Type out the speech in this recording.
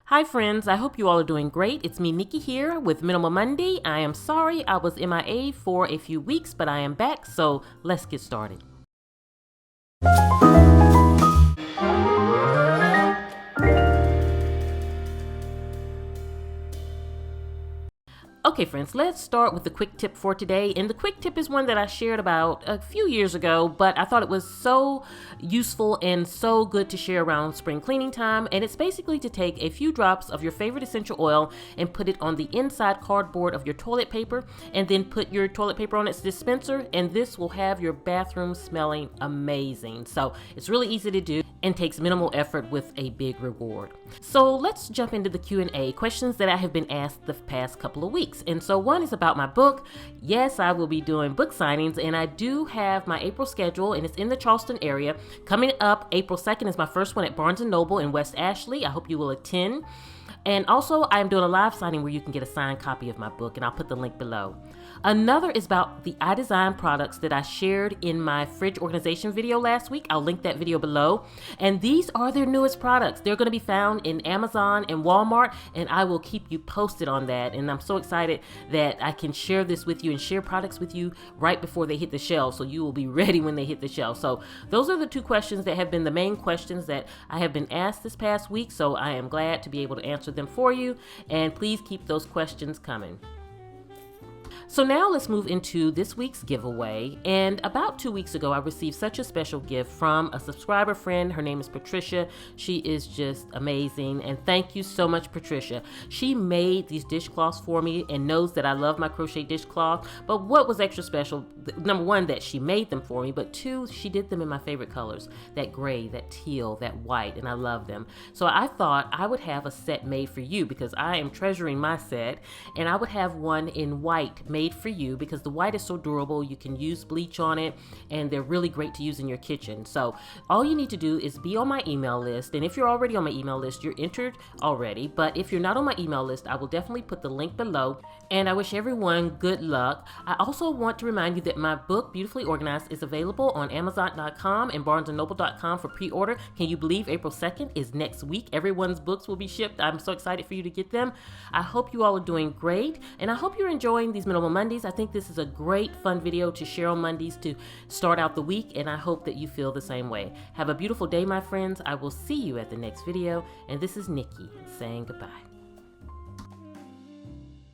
Hi friends, I hope you all are doing great. It's me, Nikki, here with Minimal Monday. I am sorry I was MIA for a few weeks, but I am back, so let's get started. Okay friends, let's start with the quick tip for today. And the quick tip is one that I shared about a few years ago, but I thought it was so useful and so good to share around spring cleaning time. And it's basically to take a few drops of your favorite essential oil and put it on the inside cardboard of your toilet paper, and then put your toilet paper on its dispenser, and this will have your bathroom smelling amazing. So it's really easy to do and takes minimal effort with a big reward. So let's jump into the Q&A, questions that I have been asked the past couple of weeks. And so one is about my book. Yes, I will be doing book signings, and I do have my April schedule, and it's in the Charleston area. Coming up, April 2nd is my first one at Barnes & Noble in West Ashley. I hope you will attend. And also, I am doing a live signing where you can get a signed copy of my book, and I'll put the link below. Another is about the iDesign products that I shared in my fridge organization video last week. I'll link that video below. And these are their newest products. They're going to be found in Amazon and Walmart, and I will keep you posted on that. And I'm so excited that I can share this with you and share products with you right before they hit the shelf, so you will be ready when they hit the shelf. So those are the two questions that have been the main questions that I have been asked this past week. So I am glad to be able to answer them for you, and please keep those questions coming. So now let's move into this week's giveaway. And about 2 weeks ago, I received such a special gift from a subscriber friend. Her name is Patricia. She is just amazing. And thank you so much, Patricia. She made these dishcloths for me and knows that I love my crochet dishcloth. But what was extra special, number one, that she made them for me, but two, she did them in my favorite colors, that gray, that teal, that white, and I love them. So I thought I would have a set made for you because I am treasuring my set, and I would have one in white made for you because the white is so durable. You can use bleach on it, and they're really great to use in your kitchen. So all you need to do is be on my email list, and if you're already on my email list, you're entered already. But if you're not on my email list, I will definitely put the link below, and I wish everyone good luck. I also want to remind you that my book, Beautifully Organized, is available on Amazon.com and BarnesandNoble.com for pre-order. Can you believe April 2nd is next week? Everyone's books will be shipped. I'm so excited for you to get them. I hope you all are doing great, and I hope you're enjoying these Minimal Mondays. I think this is a great fun video to share on Mondays to start out the week, and I hope that you feel the same way. Have a beautiful day, my friends. I will see you at the next video, and this is Nikki saying goodbye.